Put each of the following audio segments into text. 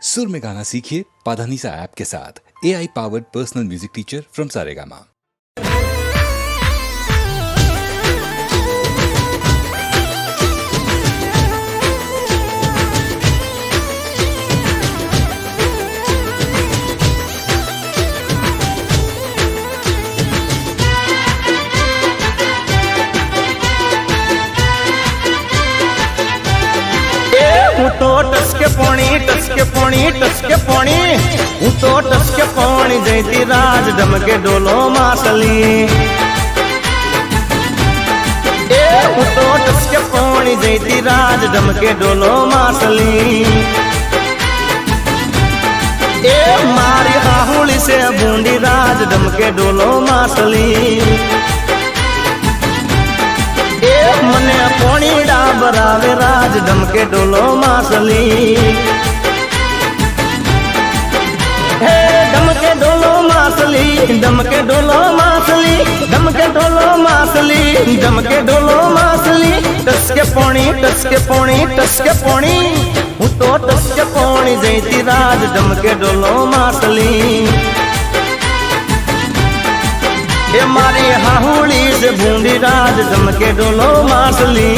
सुर में गाना सीखिए पाधानीसा ऐप के साथ। AI powered personal music teacher from Saregama. तो टसके पोणी हूँ तो टसके पोणी जयती राज डमके डोलो मासली हूँ तो टसके पोणी जयती राज डमके डोलो मासली मारी हाहुली से बूंदी राज डमके डोलो मासली मने पोणी डाबरावे राज डमके डोलो मासली हे डमके डोलो मासली डमके डोलो मासली डमके डोलो मासली डमके डोलो मासली टसके पोणी हूँ तो टसके पोणी जयती राज डमके डोलो मासली ये मारी हाहुली से बूंदी राज डमके डोलो मासली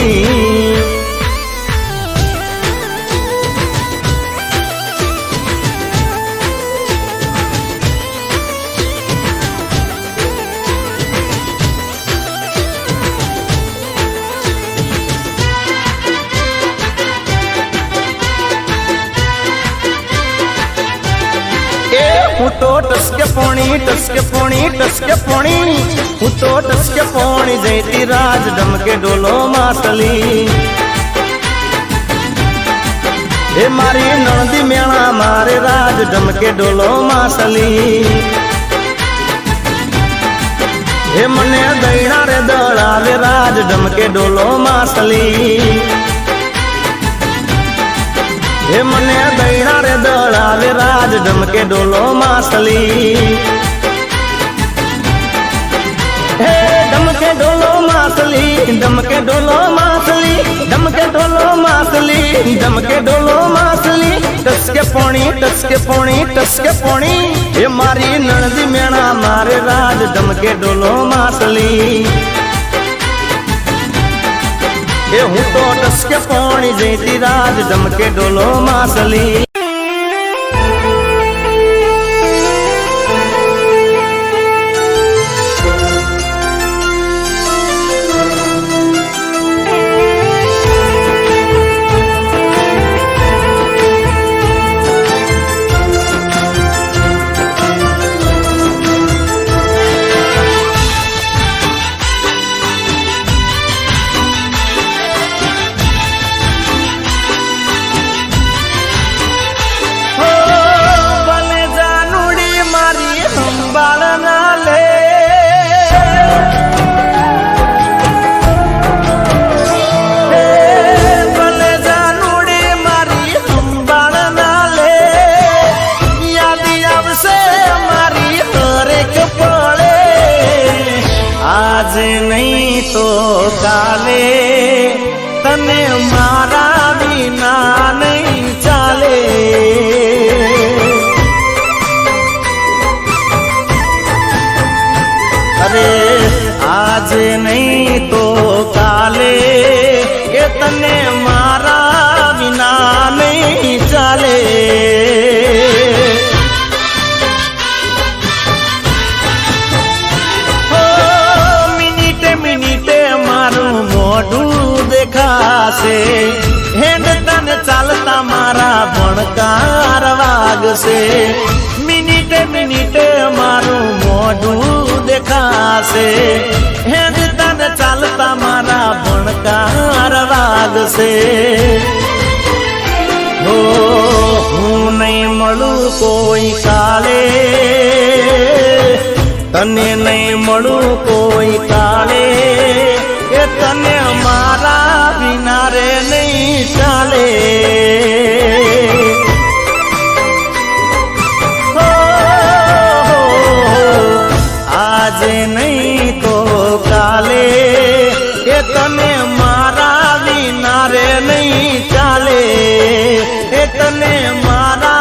हूँ तो टसके पोणी हूँ तो टसके पोणी जयती राज डमके डोलो मासली हे मारी नंदी मेणा मारे राज डमके डोलो मासली हे मने दैणा रे दड़ावे राज डमके डोलो मासली हे मने दैणा रे दड़ावे राज डमके डोलो मासली हे डमके डोलो मासली डमके डोलो मासली डमके डोलो मासली डमके डोलो मासली टसके पोणी हे मारी नंदी मेणा मारे राज डमके डोलो मासली हूँ तो टसके पोणी जयती राज डमके डोलो मासली आज नहीं तो काले तने मारा बिना नहीं चाले अरे आज नहीं तो काले ये तने मारा बिना नहीं चाले देखासे हेंड तन चालता मारा भणकार वागसे मिनिटे मारू मोढू देखासे हेंड तन चालता मारा भणकार वागसे हो हूँ नहीं मळू कोई काले तने नहीं मळू कोई काले ये तने मारा बिना रे नहीं चाले हो, आज नहीं तो काले ये तने मारा बिना रे नहीं चाले ये तने मारा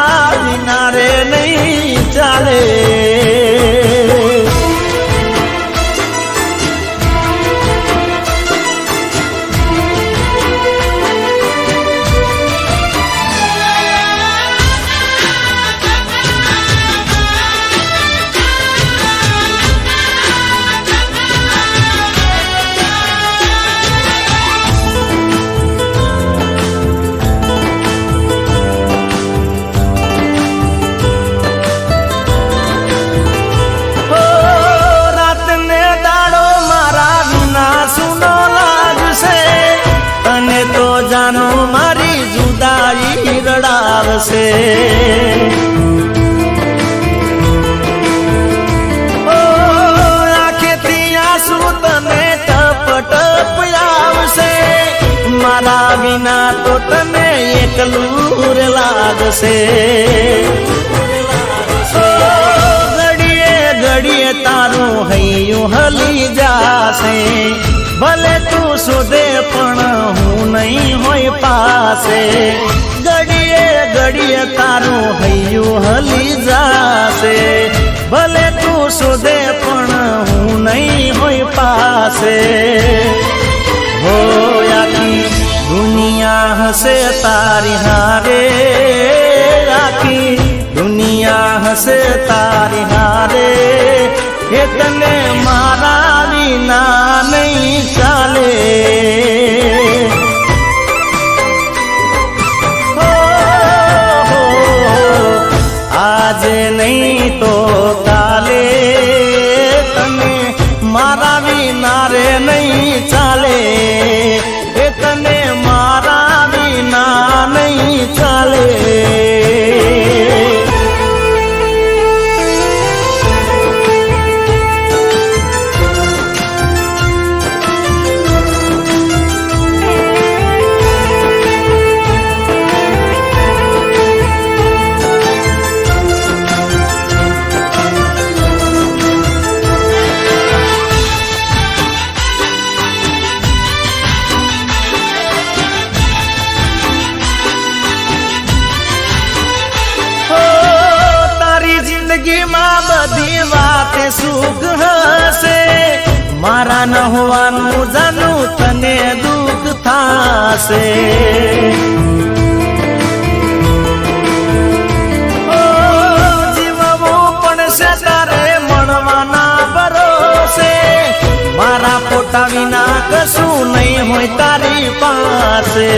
ઓ આંખેથી આંસુ તને ટપ ટપ આવશે, મારા વિના તો તને એકલું રે લાગશે. ઘડીએ ઘડીએ તારું હૈયું હલી જાશે, ભલે તું શોધે પણ હું નહીં હોય પાસે. ઘડીએ ઘડીએ તારું હૈયું હલી જાશે, ભલે તું શોધે પણ હું નહીં હોય પાસે. હો આખી દુનિયા હશે તારી હારે, આખી દુનિયા હશે તારી હારે, એ તને મારા વિના નહીં ચાલે. આજે નહીં તો કાલે તને મારા વિના રે નહીં ચાલે, એ તને મારા વિના નહીં ચાલે. જિંદગીમાં બધી વાતે સુખ હશે, મારા ન હોવાનું જાનું તને દુઃખ થાશે. જીવવું પડશે તારે મળવાના ભરોસે, મારા પોતા વિના કશું નહીં હોય તારી પાસે.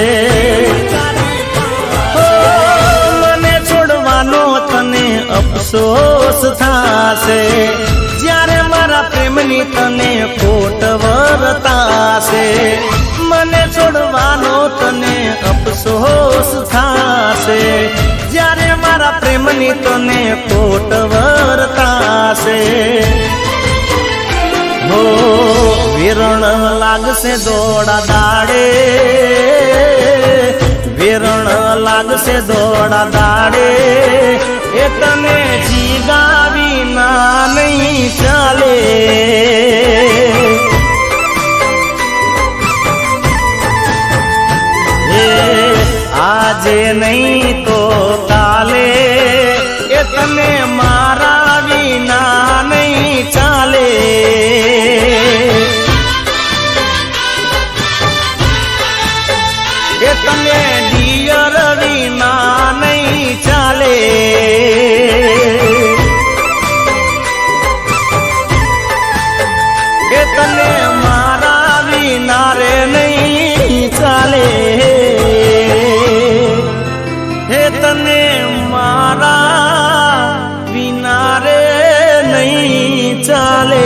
તને અફસોસ થાશે, જ્યારે મારા પ્રેમની તને ખોટ વર્તાશે. મને છોડવાનો તને અફસોસ થાશે, જ્યારે મારા પ્રેમની તને ખોટ વર્તાશે. હો વિરણ લાગશે દોડા દાડે, વિરણ લાગશે દોડા દાડે, એ તને જીગા વિના નહીં ચાલે. આજે નહીં તો કાલે, એ તને મારા વિના નહીં ચાલે. એ તને ડિયર વિના નહીં ચાલે. એ તને મારા વિના રે નહીં ચાલે. એ તને મારા વિના રે નહીં ચાલે.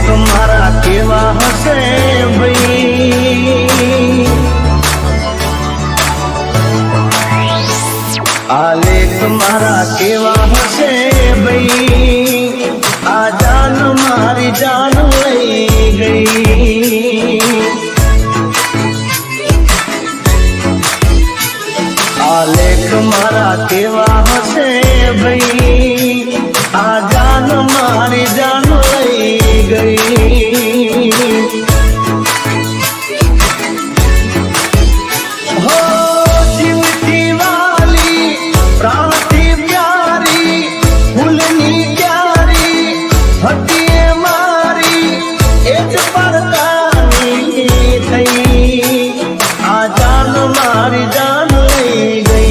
तुम्हारा केवा हसे भाई, आले तुम्हारा केवा हसे भाई, आ जान मारी जान लई गई. आले तुम्हारा केवा हसे भाई, आ जान मारी जान लई गई. हो जीवती वाली प्राण थी प्यारी, फूलनी प्यारी हटिए मारी, एक परदानी थई, आ जान मारी जान लई गई.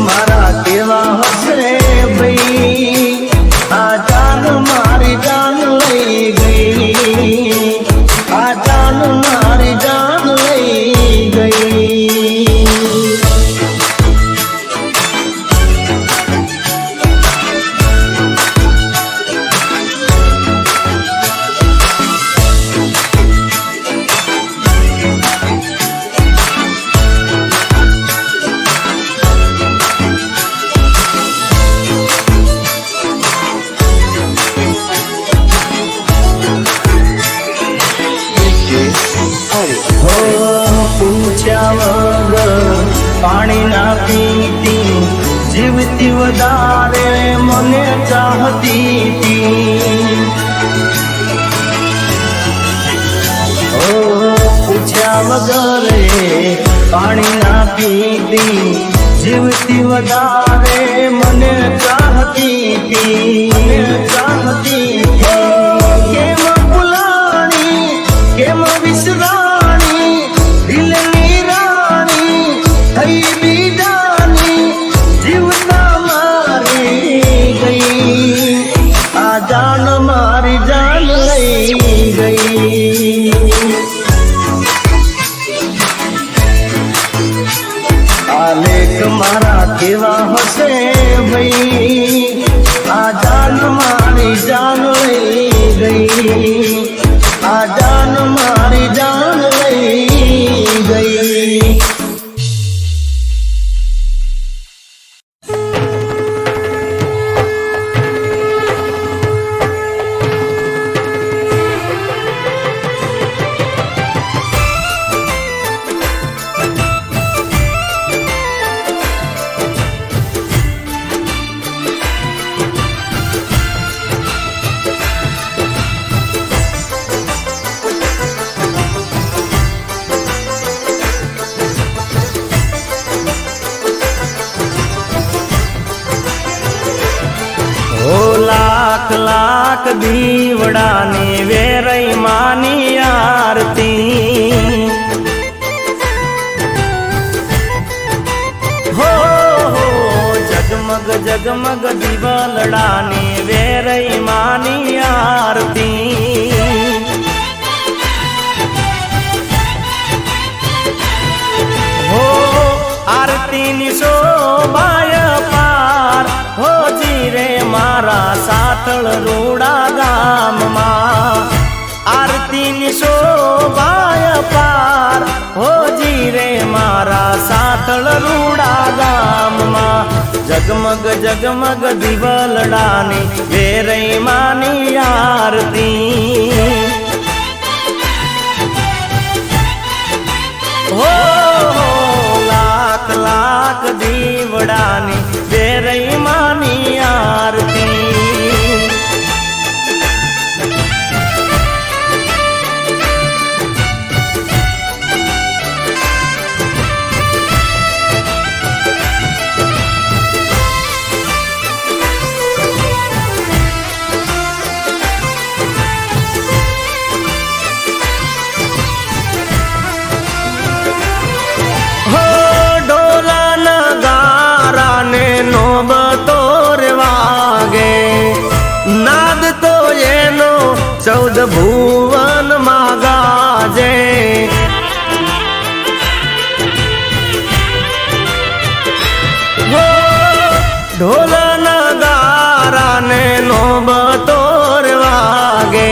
મારા કેવા હશે ભાઈ, આ જાન મારી જાન લઈ ગઈ, આ જાન મારી જાન લઈ ગઈ. પૂછ્યા વગર પાણી ના પીતી, જીવતી વધારે મને ચાહતી હતી. પૂછ્યા વગર પાણી ના પીતી, જીવતી વધારે મને ચાહતી હતી, ચાહતી. કેમ ભૂલાણી, કેમ વિસરાણી, દિલની રાણી થઈ બીજાની, જીવતા મારી ગઈ, આ જાન મારી જાન લઈ ગઈ. આ લેખ મારા કેવા હશે ભાઈ, આ જાન મારી જાન લઈ ગઈ, આ જાન મારી જાન લઈ ગઈ. લાખ લાખ દીવડાની વેરઈ માની આરતી, હો જગમગ જગમગ દીવલડાની વેરઈ માની આરતી. હો આરતીની શોભાય પાર, હો જીરે મારા સાતળ રૂડા ગામમાં, આરતીની શોભાય પાર, હો જીરે મારા સાતળ રૂડા ગામમાં. જગમગ જગમગ દીવલડાની વેરઈ માની આરતી. હો લાખ લાખ દીવડાની વેરઈ માની આરતી. ચૌદ ભુવન માં ગાજે, ઢોલ નગારા ને નોબતોર વાગે,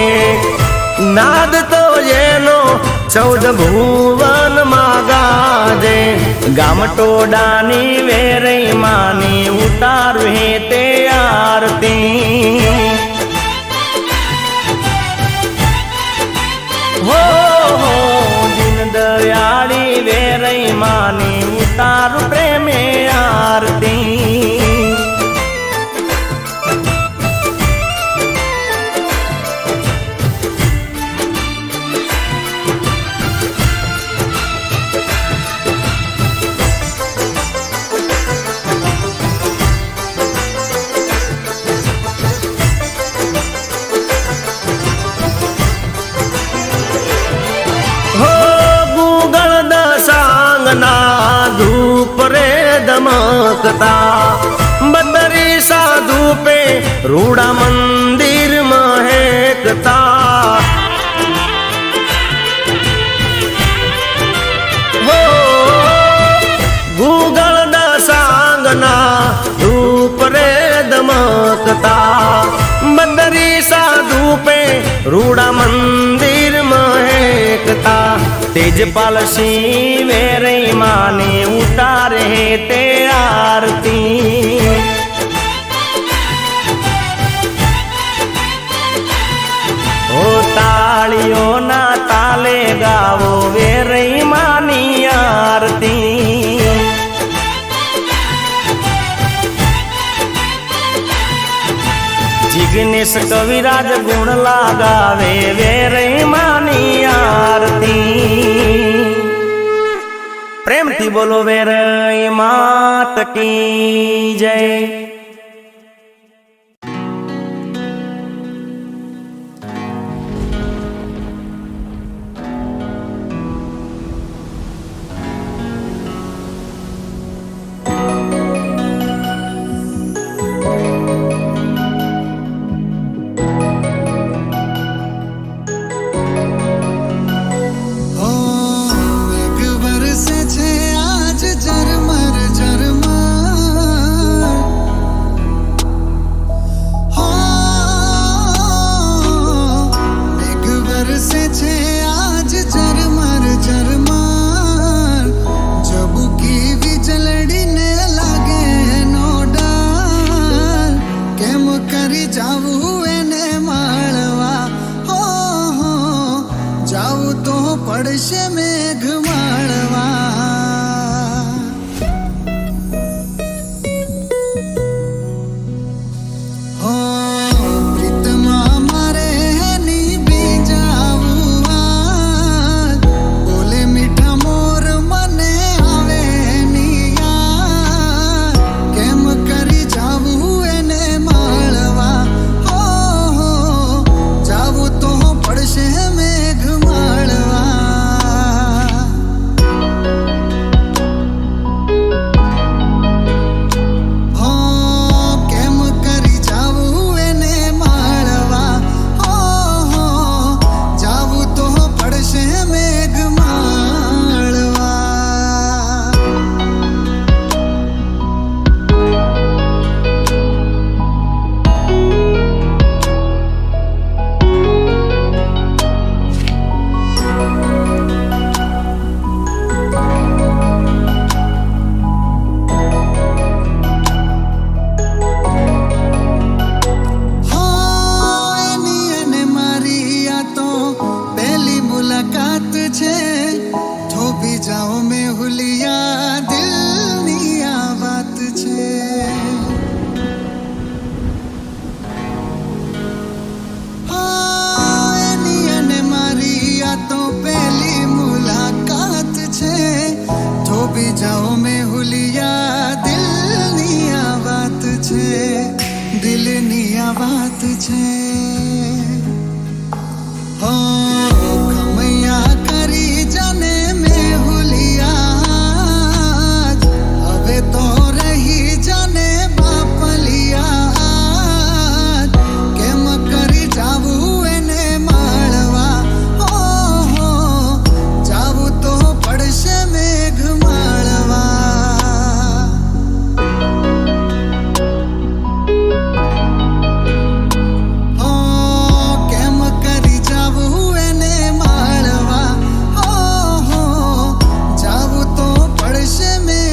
નાદ તો એનો ચૌદ ભુવન માં ગાજે. ગામ ટોડાની વેરઈ માની ઉતારવે તે આરતી. હો દિન દયાળી વેરઈ માની ઉતારું પ્રેમે આરતી. दमकता बदरी साधु पे रूड़ा मंदिर महकता हो गूगल दसांगना धूप रे दमकता बदरी साधु पे रूड़ा मंदिर महकता तेजपाल सिंह मेरे माने उतारे ते आरती ओ तालियों ना ताले गावो वेरे मानी आरती जिग्नेश कविराज गुण लगावे वेरे मानी आरती प्रेम थी बोलो वेरे मात की जय। પડશે મેઘ માળવા હો પ્રીતમાં મારે ની બીજાવું બોલે મીઠા મોર મને આવે નિયા કેમ કરી જાવું એને માળવા હો જાવું તો પડશે મેઘ માળવા जाओ में हुलिया दिल निया बात छे ने मारी या तो पहली मुलाकात छे तो भी जाओ में हुलिया दिल निया बात छे दिल निया बात छे हो खमैया करी जाने तो रही जाने बापलिया केम करी जावू एने माळवा हो जावू तो पड़शे मेघ माळवा हो केम करी जावू एने माळवा हो जावू तो पड़शे मेघ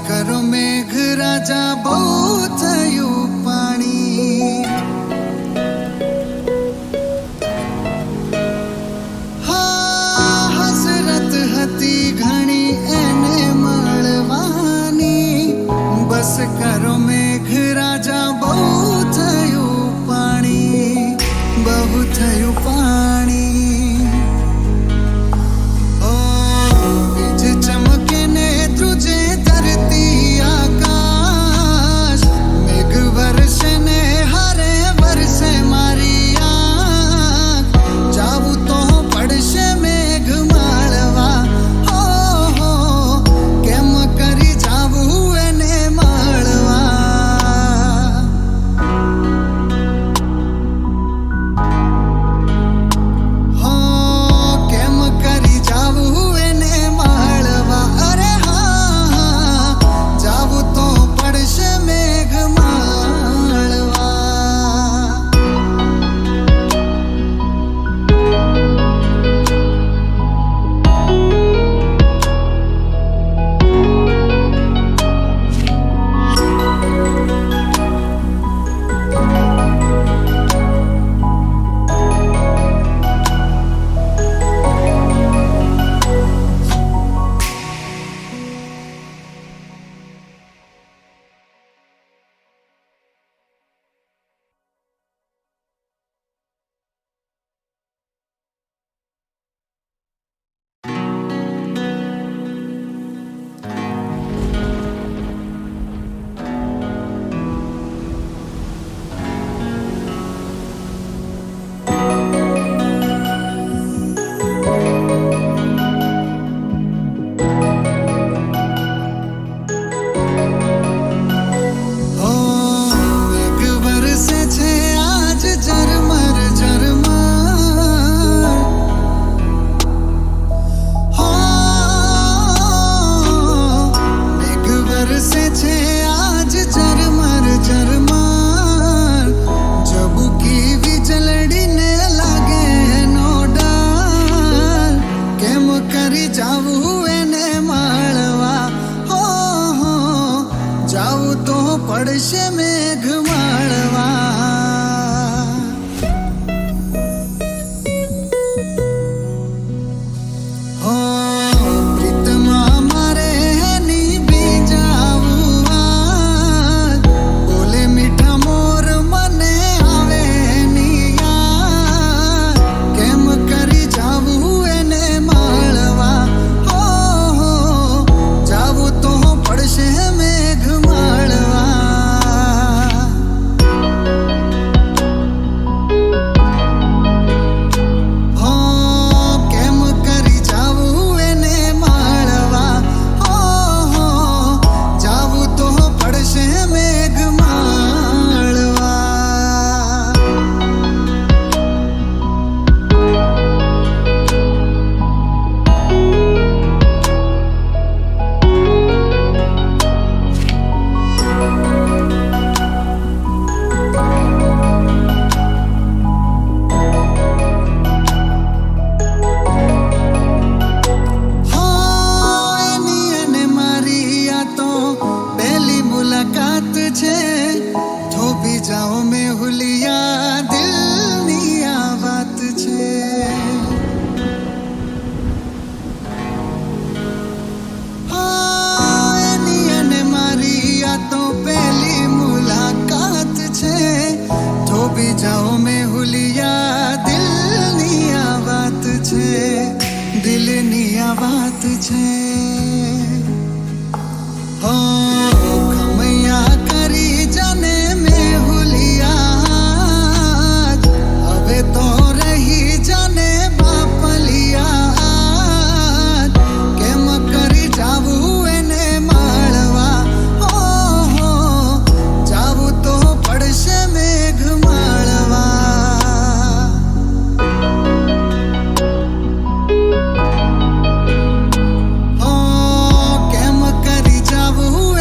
करो मेघ राजा बहुत थयु पानी हाँ हसरत हती घणी एने मळवा કરો મેઘ રાજા બહુ થયું પાણી ઓ વીજ ચમકે ને ધ્રુજે ધરતી આકાશ મેઘ વરસે ને હારે વરસે મારી આંખ જાવું તો પડશે મેઘ માળવા હો કેમ કરી જાવું એને માળવા પડશે મેઘ માળવા હો પ્રીતમાં મારે ની બીજાવું બોલે મીઠા મોર મને આવે ની યાદ કેમ કરી જાવું એને માળવા હો જાવું તો પડશે મેઘ માળવા જાઓ મેં હુલિયા દિલની આ વાત છે એની અને મારી આ તો પહેલી મુલાકાત છે થોભી જાઓ મેં હુલિયા દિલની આ વાત છે દિલની આ વાત છે હો ખમૈયા કરી જાને તો રહી જાને બાપલિયા કેમ કરી જાવું એને માળવા હો જાવું તો પડશે મેઘ માળવા હો કેમ કરી જાવું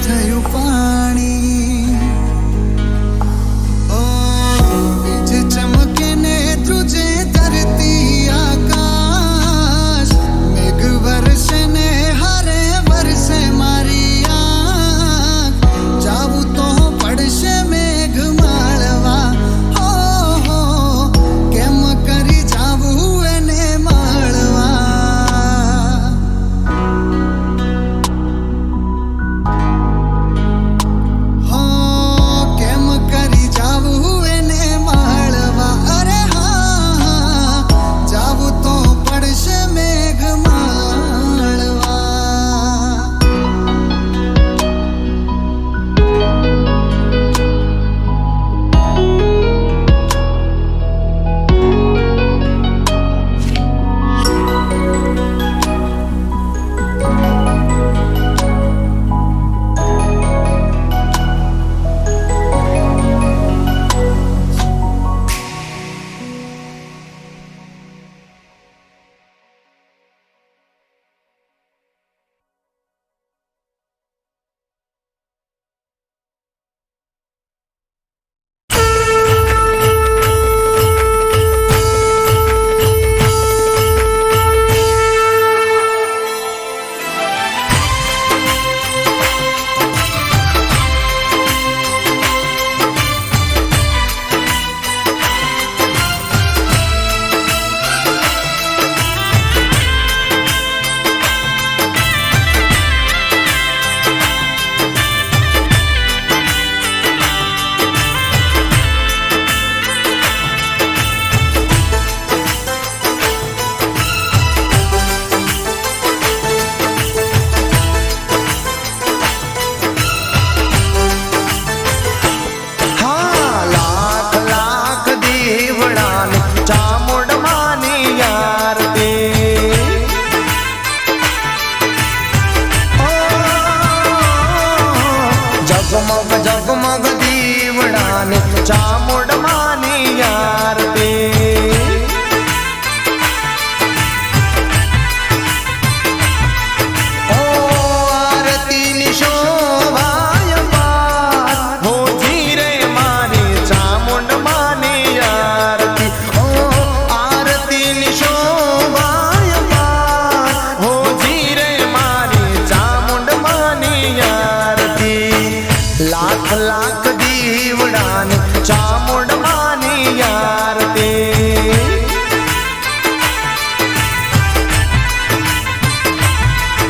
થયું પાણી. ઓ વીજ ચમકે ને ધ્રુજે ધરતી આકાશ, મેઘ વરસે ને હારે વરસે મારી આંખ. જાવું તો પડશે મેઘ માળવા, હો કેમ કરી જાવું એને માળવા. હો કેમ કરી જાવું એને માળવા. અરે હા જાવું તો પડશે મેઘ માળવા. હા લાખ લાખ દીવડાને ચામુંડમાની આરતી. ઓ જગમગ જગમગ દીવડાને ચામુંડમાની આરતી. ઓ આરતીની શોભાય પાર, હોજી રે મારી ચામુંડમાની આરતી. ઓ આરતીની શોભાય પાર, હોજી રે મારી ચામુંડમાની આરતી. લાખ લાખ દીવડાને ચામુંડમાની આરતી.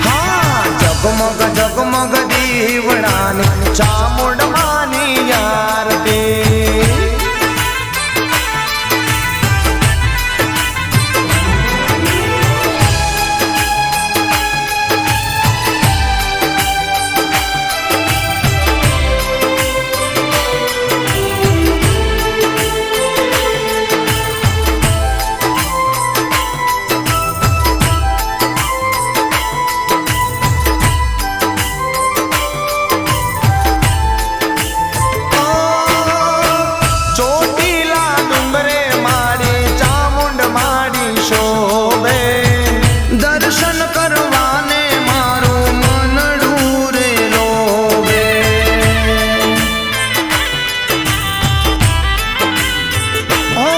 હા જગમગ જગમગ દીવડાને ચામુંડમાની આરતી. ચોટીલા ડુંગરે મારી ચામુંડ મારી શોભે, દર્શન કરવાને મારું મનડું રે લોભે. ઓ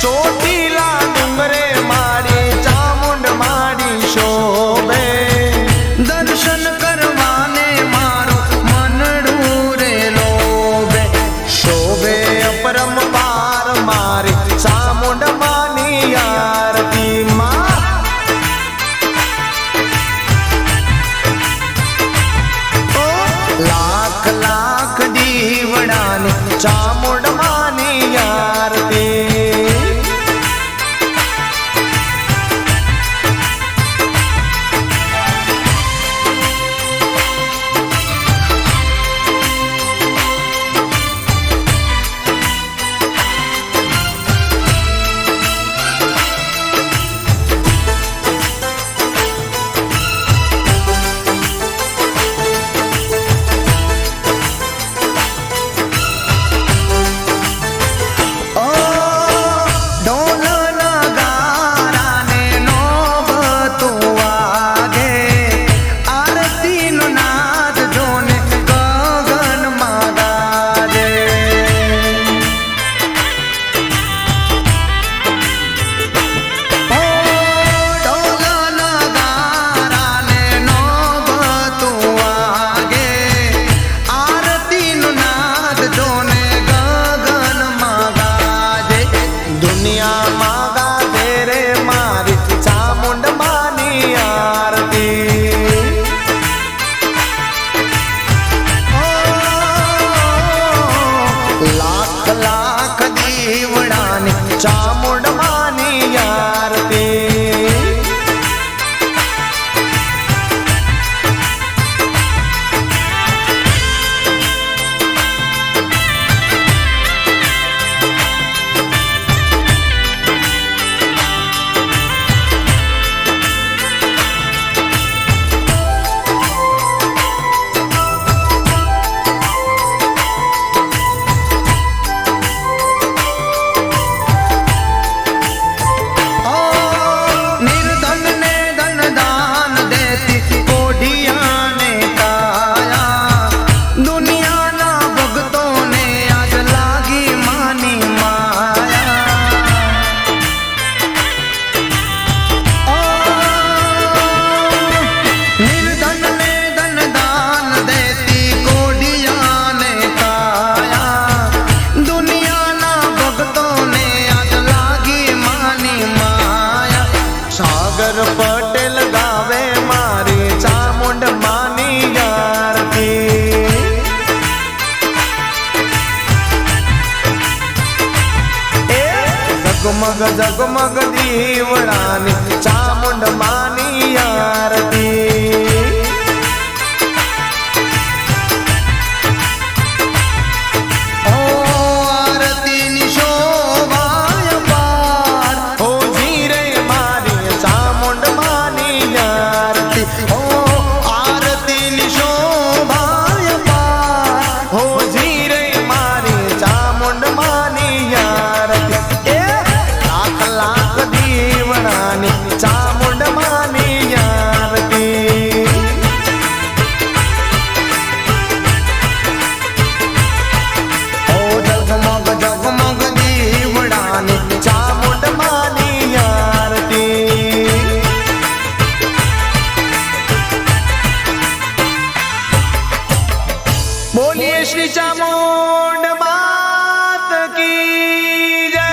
ચોટીલા ડુંગરે મારી ચામુંડ મારી શોભે, દર્શન કરવાને મારું મનડું રે લોભે. શોભે અપરંપાર મારી ચામુંડમાની આરતી માં. ઓ લાખ લાખ દીવડાને ચામુંડમાની આરતી. ચામુંડમાની આરતી પટેલ ગાવે મારી ચામુંડમાની આરતી જગમગ જગમગ દીવડાની ચામુંડમાની આરતી ચામુંડમાની આરતી ઓ જગમગ જગમગ દીવડાની ચામુંડમાની આરતી બોલીએ શ્રી ચામુંડ માત કી જય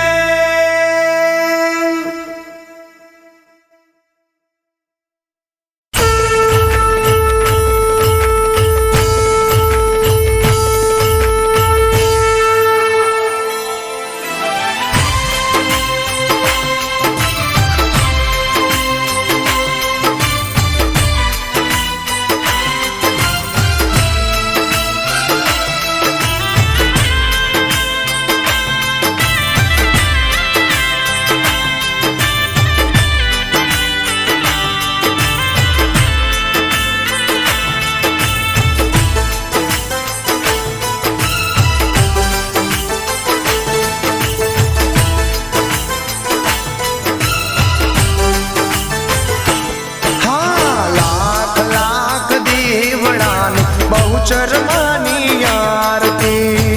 બહુચરમાની આરતી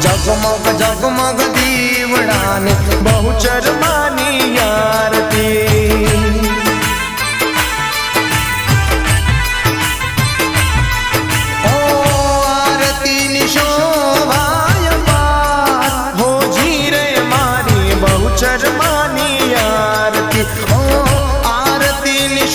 જગમગ જગમગ દીવડાની બહુચરમાની આરતી ઓ આરતીની શોભાય પાર હોજી રે મારી બહુચરમાની આરતી આરતીની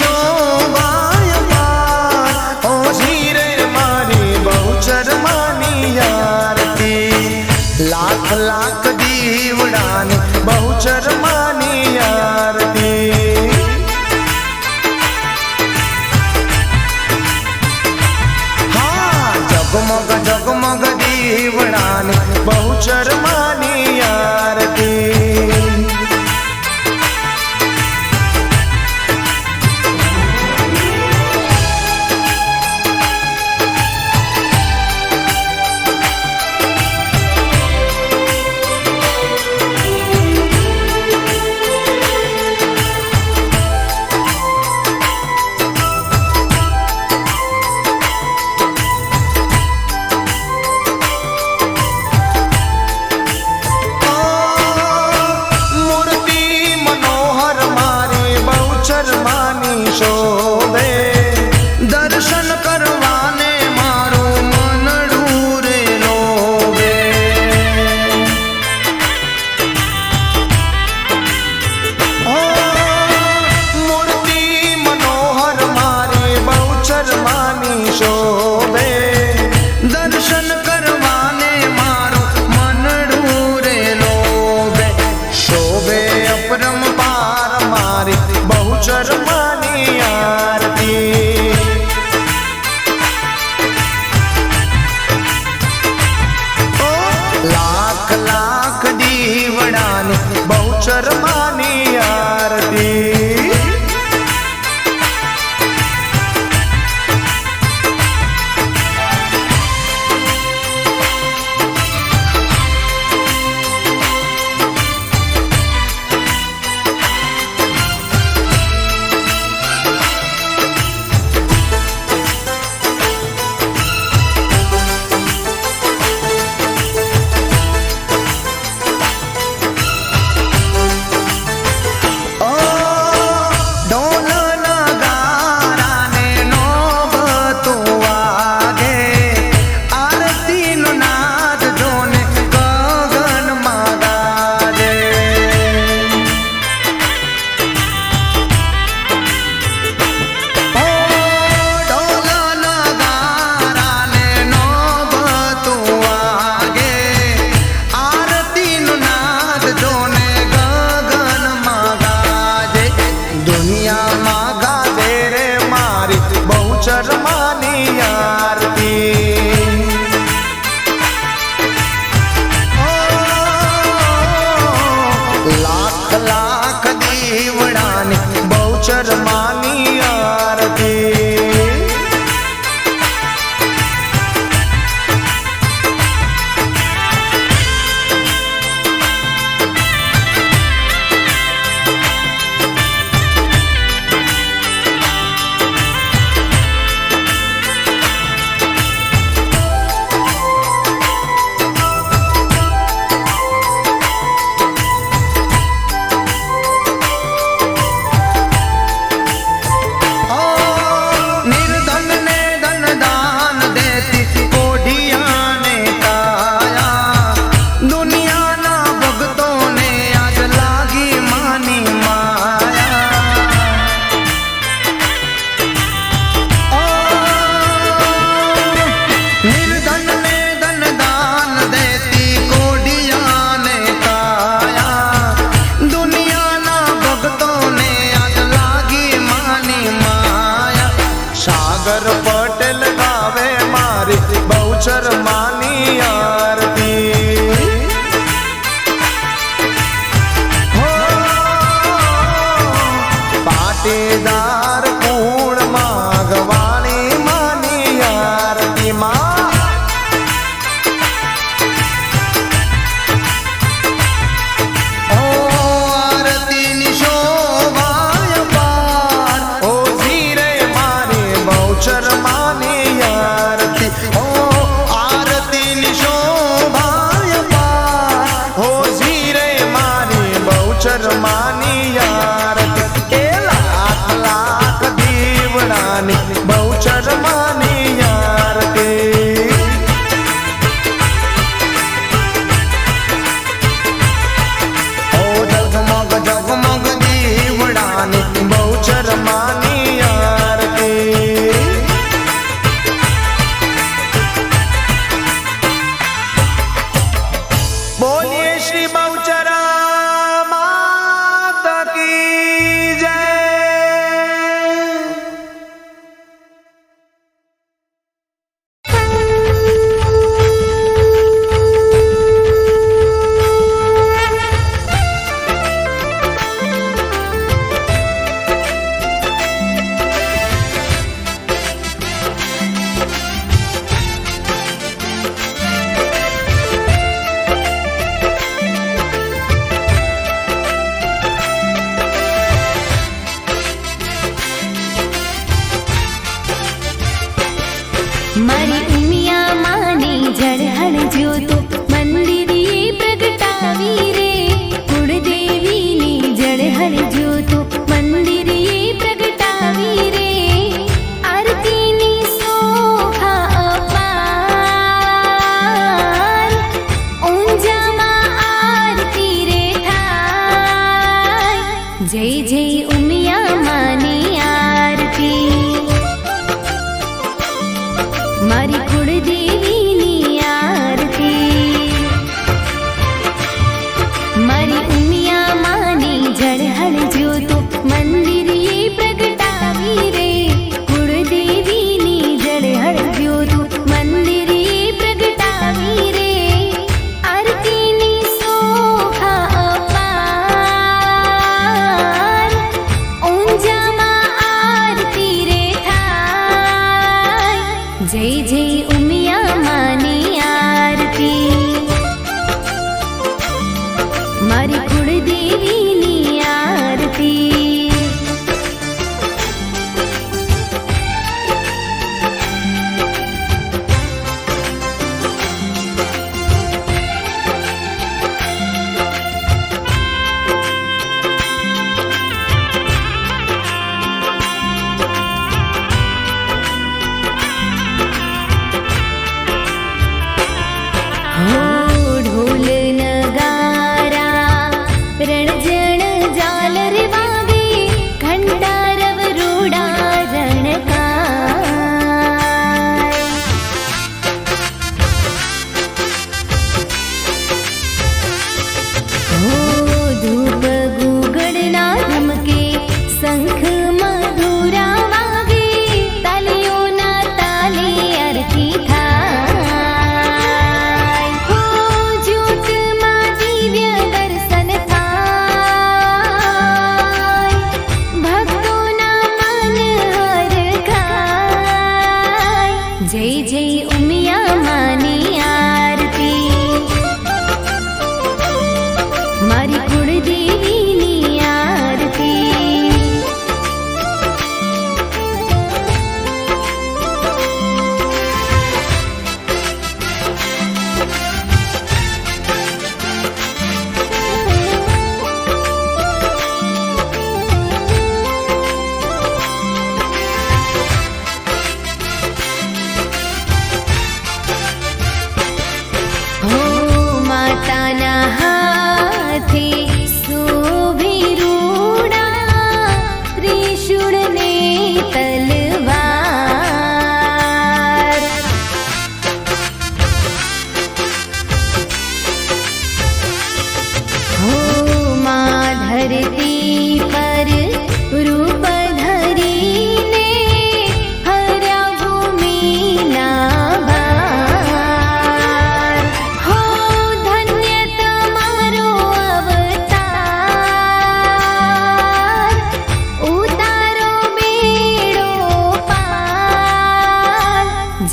બહુચર માની આરતી લાખ લાખ દીવડાની બહુચર માની આરતી બહુચર માની આરતી લાખ લાખ દીવડાની બહુચર માની આરતી સાગર પટેલ ગાવે મારી બહુચર માની આરતી હો પાટીદાર કુળ માગવાણી માની આરતી માં આરતીની શોભાય પાર ઓ ધીરે બહુચર માની આરતી ઓ આરતીની શોભાય પાર હો ઝીરે મારી બહુચર માની આરતી એ લાખ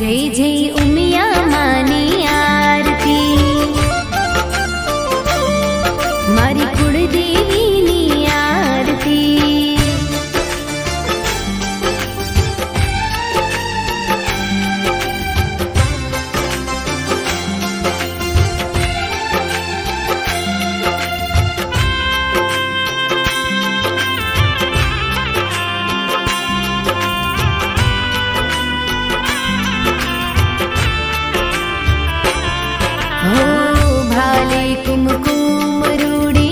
जय जय उमिया मानी आरती मारी कुलदेवी नी आरती हो भाले कुमकुम रूड़ी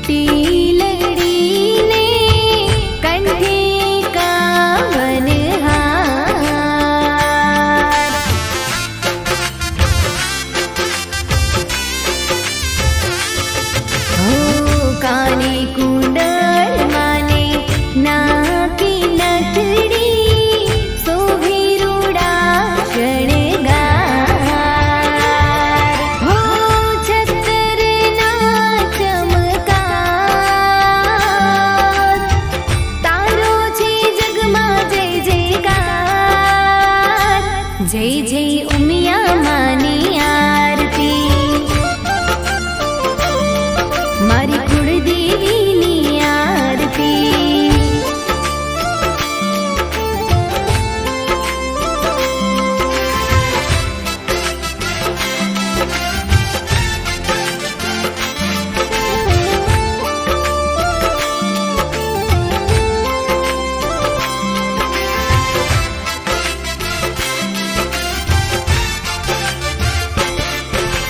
टीलड़ी ने कंठे कावन हार हो काने कुंडल माने नाकी नथड़ी शोभे रूड़ा शणगार हो छतर ना चमकार तारो छे जगमा जय जयकार जय जय उमिया मानी आरती मारी कुलदेवी नी आरती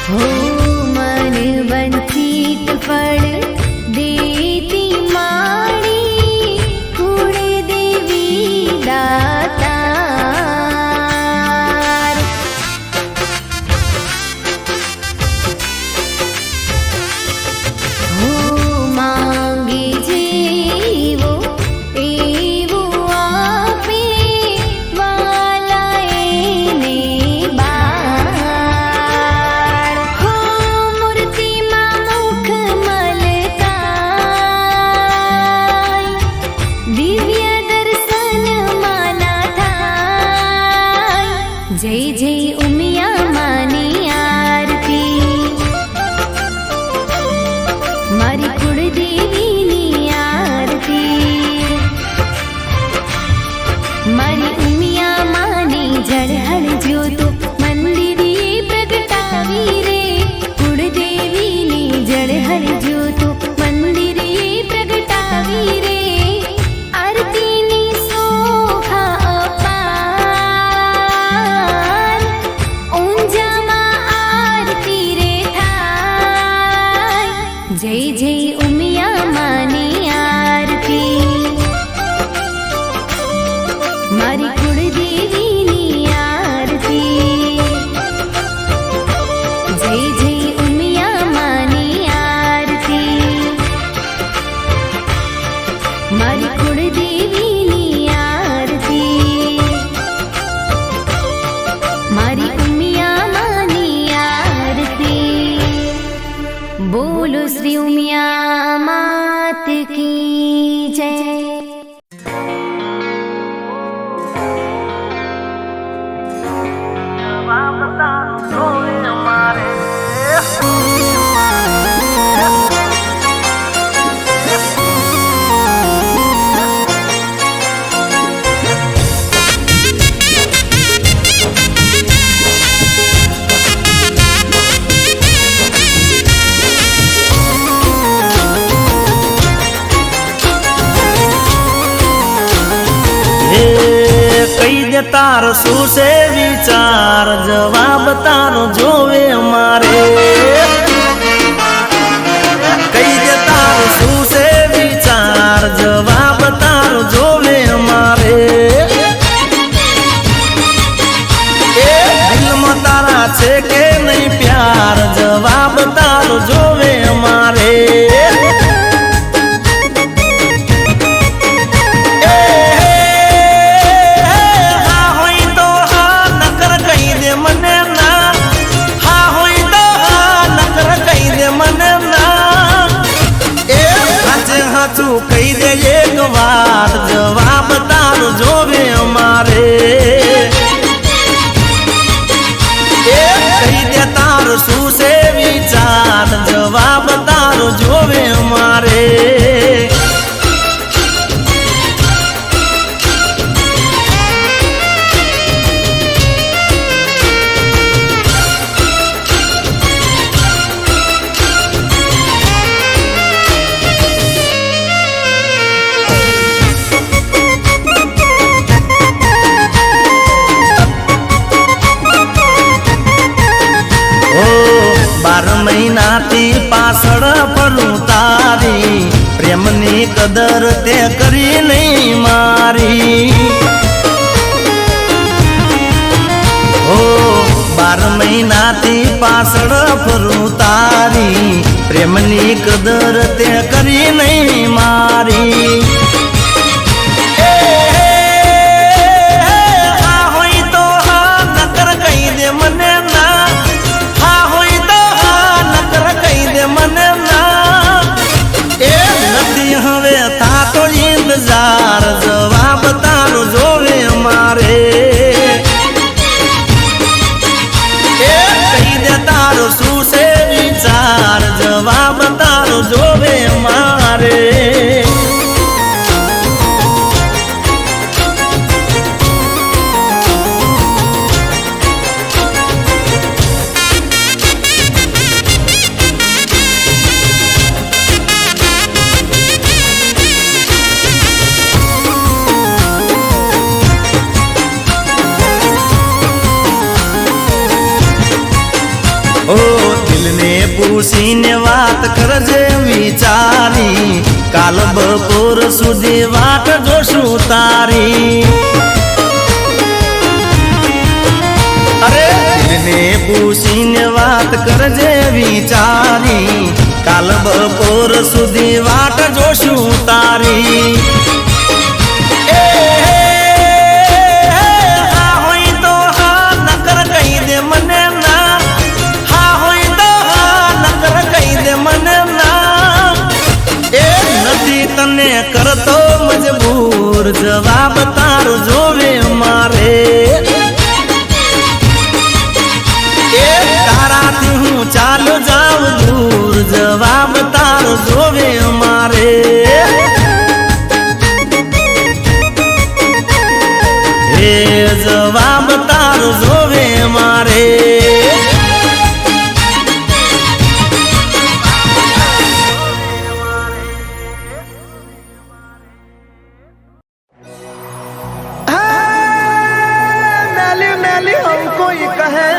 हो मन वंचित फल देती माड़ी कुलदेवी दातार हो मांगे जीवो एवो आपे वाला एने बार हो मूर्ति मां मुख मलकाय दिव्य दर्शन माना थाय जय जय उमिया मानी आरती मारी कुलदेवी नी आरती मारी उमिया माने जड़हड़ ज्योतो मंदिरे प्रगटावी रे कुलदेवी नी जड़हड़ ज्योतो मंदिरे प्रगटावी रे आरती नी शोभा अपार ऊंजा मां आरती रे थाय जय जय उमिया मानी आरती मारी कुलदेवी नी आरती जय जय उमिया मानी आरती मारी कुलदेवी नी आरती मारी उमिया मानी आरती बोलो श्री उमिया मात की जय કઈ દે તારો શું છે વિચાર જવાબ તારો જોવે અમારે કઈ દે તારો શું છે વિચાર જવાબ તારો જોવે અમારે દિલમાં તારા છે કે નહીં પ્યાર જવાબ તારો જોવે અમારે નાતી પાછળ ફરું તારી પ્રેમની કદર તે કરી નહીં મારી ઓ 12 મહિનાથી પાછળ ફરું તારી પ્રેમની કદર તે કરી નહીં મારી જવાબ તારો જોવે મારે કહી દે તારો શું છે વિચાર જવાબ તારો જોવે મારે ઓ દિલને પૂછીને વાત કરજે વિચારી કાલ બપોર સુધી વાટ જોશું તારી અરે દિલને પૂછીને વાત કરજે વિચારી કાલ બપોર સુધી વાટ જોશું તારી તને કરતો મજબૂર જવાબ તારો જોવે મારે તારાથી હું ચાલો જાઉં દૂર જવાબ તારો જોવે મારે હે જવાબ તારો જોવે મારે कोई कहे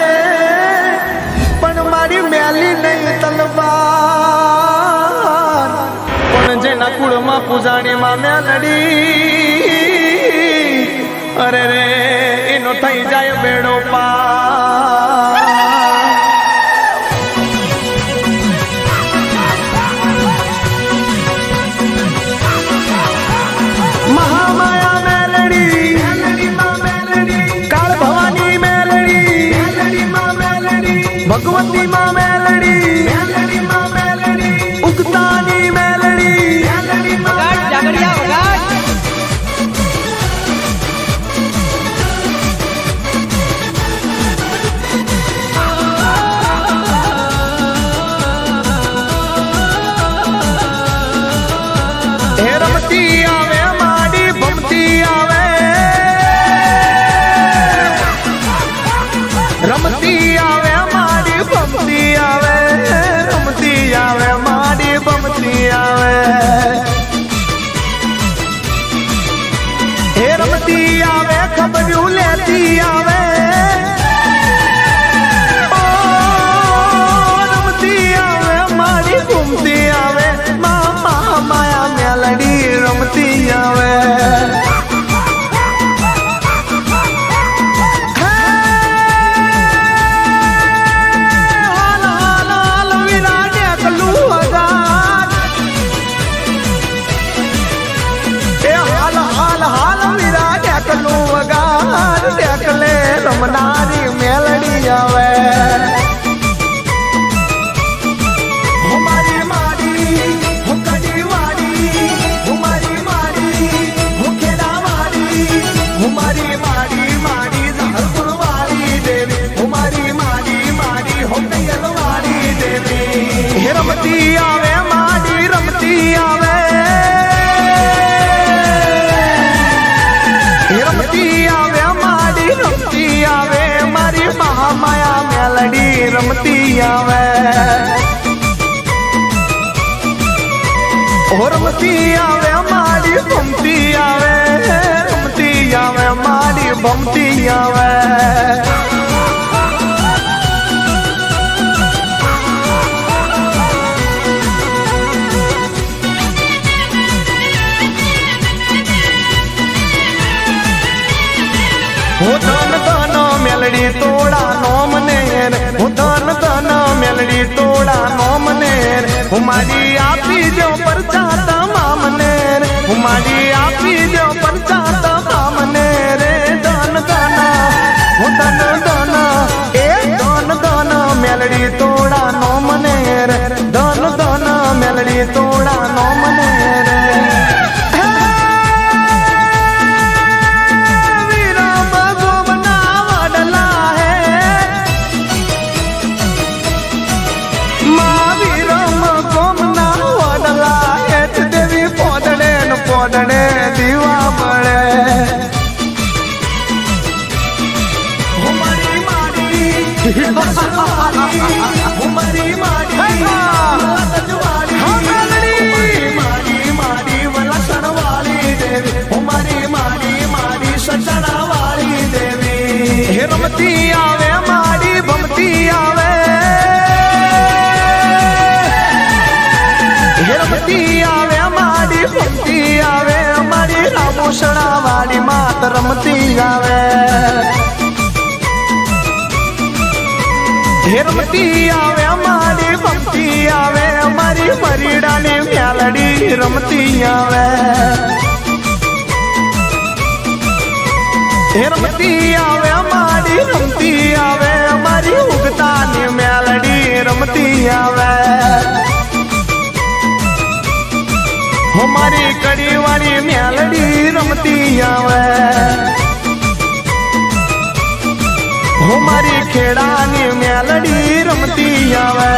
पण मारी मैली नहीं तलवार पण जेना कुड़ में पूजाणी में मेलडी अरे रे इनो थई जाए बेड़ो पार महामाया भगवती माँ मेलडी उगतानी मेलडी जागरिया हे रमती आवे माडी बमती आवे रमती आवे बमती आवे रमती आवे माड़ी बमती आवे हे रमती आवे खबरूं लेती आवे ओ रमती आवे माड़ी घूमती आवे मामा माया मेलडी रमती आवे रमनारी मेलडी आवे हमारी माड़ी हो कड़ी वाड़ी हमारी माड़ी हो खेड़ा वाड़ी हमारी माड़ी माड़ी जहरपुर वाली देवी हमारी माड़ी माड़ी हो कैल वाली देवी रमती आवे माड़ी रमती आवे रमती आवे माड़ी रमती आवे मारी महामाया मेलडी रमती आवे रमती आवे माड़ी बमती आवे रमती आवे माड़ी बमती आवे મેલડી તોડા નો મને હું મારી આપી દો પરચા તમામને હું મારી આપી દો પરચા તમામને રે ધન ધન હું ધન ધન એ ધન ધન મેલડી તોડા નો મને રે ધન ધન મેલડી તોડા નો મને રે પોદડે દીવા મળે મારી માડી વલસણવાળી દેવી મારી સચડાવાળી દેવી હે રમતી આવે માડી ભમતી આવે હે રમતી આવે માડી ભમતી આવે અમારી રામોસણા વાળી માત રમતી આવે હે રમતી આવે અમારી ભમતી આવે અમારી મરીડાની મ્યાલડી રમતી આવે હે રમતી આવે અમારી રમતી આવે અમારી ઉગતાની મ્યાલડી રમતી આવે મારી કડી વાળી મ્યાલડી રમતી આવે મારી ખેડાની મ્યાલડી રમતી આવે